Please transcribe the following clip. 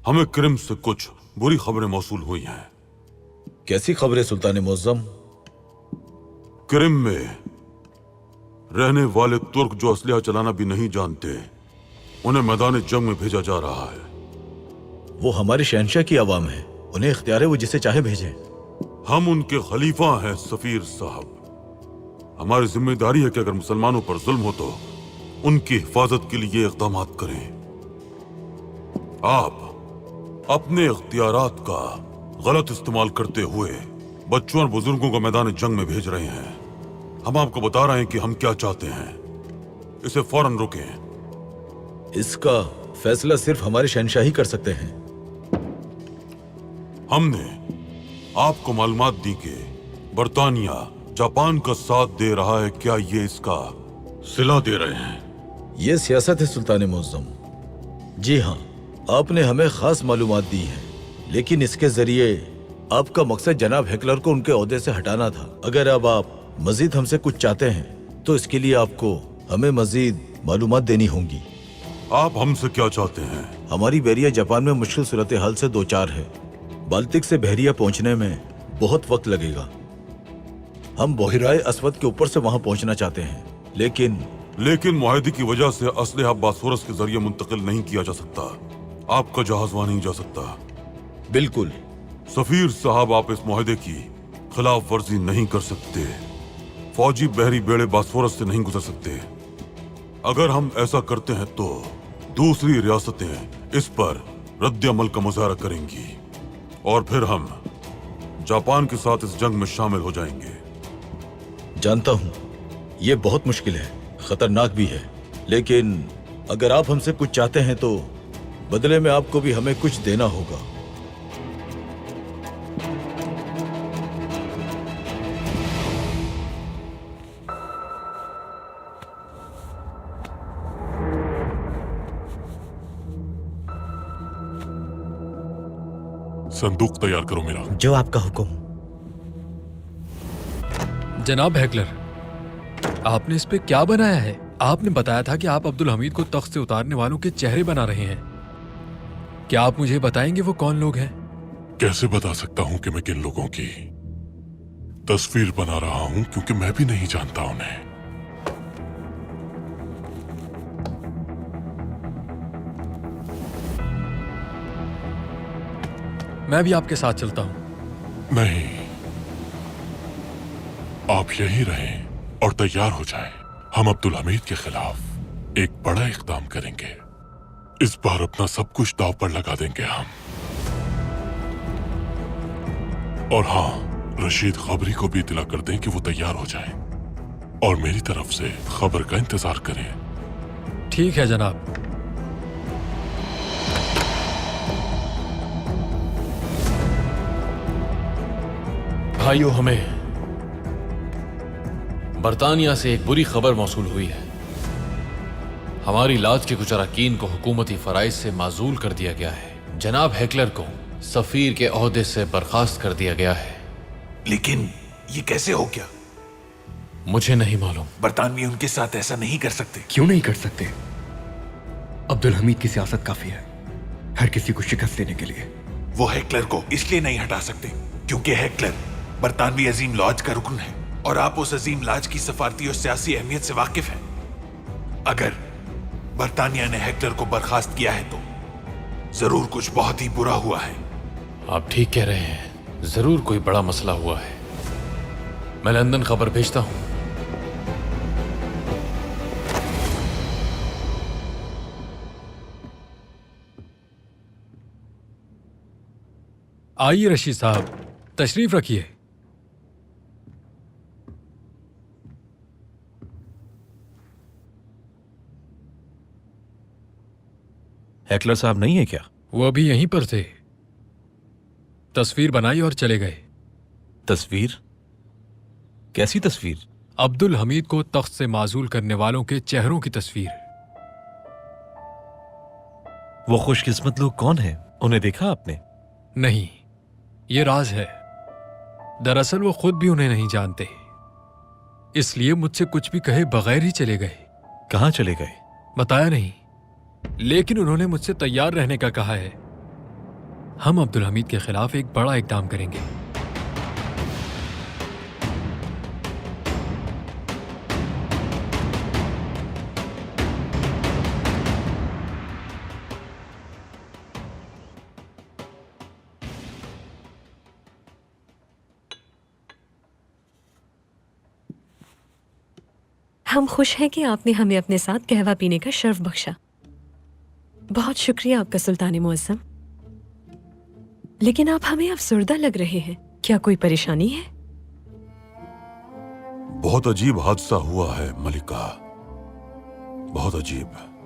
हमें क्रिम से कुछ बुरी खबरें मौसूल हुई हैं। कैसी खबरें सुल्तान मुअज्जम? क्रिम में रहने वाले तुर्क जो असलिया चलाना भी नहीं जानते, उन्हें मैदान जंग में भेजा जा रहा है। वो हमारे शहंशाह की आवाम है, उन्हें इख्तियार है, वो जिसे चाहे भेजें। हम उनके खलीफा हैं सफीर साहब। हमारी जिम्मेदारी है कि अगर मुसलमानों पर जुल्म हो तो उनकी हिफाजत के लिए इक़दाम करें। आप अपने इख्तियारात का गलत इस्तेमाल करते हुए बच्चों और बुजुर्गों को मैदान जंग में भेज रहे हैं। हम आपको बता रहे हैं कि हम क्या चाहते हैं। इसे फौरन रोकें। इसका फैसला सिर्फ हमारे शहंशाह ही कर सकते हैं। हमने आपको मालूमात दी कि बरतानिया जापान का साथ दे रहा है। क्या ये इसका सिला दे रहे हैं? ये सियासत है सुल्तान मुअज्जम। जी हाँ, आपने हमें खास मालूमात दी है, लेकिन इसके जरिए आपका मकसद जनाब हेकलर को उनके ओहदे से हटाना था। अगर अब आप मजीद हमसे कुछ चाहते हैं तो इसके लिए आपको हमें मजीद मालूमात देनी होंगी। आप हमसे क्या चाहते हैं? हमारी बहरिया जापान में मुश्किल सूरत हाल से दो चार है। बाल्टिक से बहरिया पहुंचने में बहुत वक्त लगेगा। हम बहिराए अस्वद के ऊपर से वहां पहुंचना चाहते हैं, लेकिन मुआहदे की वजह से असलहा बासफोरस के जरिए मुंतकिल नहीं किया जा सकता। आपका जहाज वहां नहीं जा सकता। बिल्कुल सफीर साहब, आप इस मुआहदे की खिलाफ वर्जी नहीं कर सकते। फौजी बहरी बेड़े बासफोरस से नहीं गुजर सकते। अगर हम ऐसा करते हैं तो दूसरी रियासतें इस पर रद्द अमल का मुजाहरा करेंगी और फिर हम जापान के साथ इस जंग में शामिल हो जाएंगे। जानता हूं ये बहुत मुश्किल है, खतरनाक भी है, लेकिन अगर आप हमसे कुछ चाहते हैं तो बदले में आपको भी हमें कुछ देना होगा। संदूक तैयार करो मेरा। जो आपका हुक्म। जनाब हेकलर, आपने इस पे क्या बनाया है? आपने बताया था कि आप अब्दुल हमीद को तख्त से उतारने वालों के चेहरे बना रहे हैं। क्या आप मुझे बताएंगे वो कौन लोग हैं? कैसे बता सकता हूं कि मैं किन लोगों की तस्वीर बना रहा हूं, क्योंकि मैं भी नहीं जानता उन्हें। मैं भी आपके साथ चलता हूं। नहीं, आप यहीं रहें और तैयार हो जाएं। हम अब्दुल हमीद के खिलाफ एक बड़ा इक़दाम करेंगे। इस बार अपना सब कुछ दांव पर लगा देंगे हम। और हाँ, रशीद खबरी को भी इत्तला कर दें कि वो तैयार हो जाएं और मेरी तरफ से खबर का इंतजार करें। ठीक है जनाब। भाइयों, हमें बरतानिया से एक बुरी खबर मौसूल हुई है। हमारी लाज के कुछ अरकान को हुकूमती फराइज से माजूल कर दिया गया है। जनाब हेकलर को सफीर के ओहदे से बर्खास्त कर दिया गया है। लेकिन ये कैसे हो गया? मुझे नहीं मालूम। बरतानवी उनके साथ ऐसा नहीं कर सकते। क्यों नहीं कर सकते? अब्दुल हमीद की सियासत काफी है हर किसी को शिकस्त देने के लिए। वो हेकलर को इसलिए नहीं हटा सकते क्योंकि हेकलर बरतानवी अजीम लॉज का रुकन है और आप उस अजीम लॉज की सफारती और सियासी अहमियत से वाकिफ हैं। अगर बरतानिया ने हेकलर को बर्खास्त किया है तो जरूर कुछ बहुत ही बुरा हुआ है। आप ठीक कह रहे हैं, जरूर कोई बड़ा मसला हुआ है। मैं लंदन खबर भेजता हूं। आइए रशीद साहब, तशरीफ रखिए। हेकलर साहब नहीं है क्या? वो अभी यहीं पर थे। तस्वीर बनाई और चले गए। तस्वीर? कैसी तस्वीर? अब्दुल हमीद को तख्त से माजूल करने वालों के चेहरों की तस्वीर। वो खुशकिस्मत लोग कौन हैं? उन्हें देखा आपने? नहीं, ये राज है। दरअसल वो खुद भी उन्हें नहीं जानते, इसलिए मुझसे कुछ भी कहे बगैर ही चले गए। कहां चले गए? बताया नहीं, लेकिन उन्होंने मुझसे तैयार रहने का कहा है। हम अब्दुल हमीद के खिलाफ एक बड़ा इकदाम करेंगे। हम खुश हैं कि आपने हमें अपने साथ कहवा पीने का शर्फ बख्शा। बहुत शुक्रिया आपका सुल्तान मुअज्जम। लेकिन आप हमें अफसुर्दा लग रहे हैं, क्या कोई परेशानी है? बहुत अजीब हादसा हुआ है मलिका, बहुत अजीब।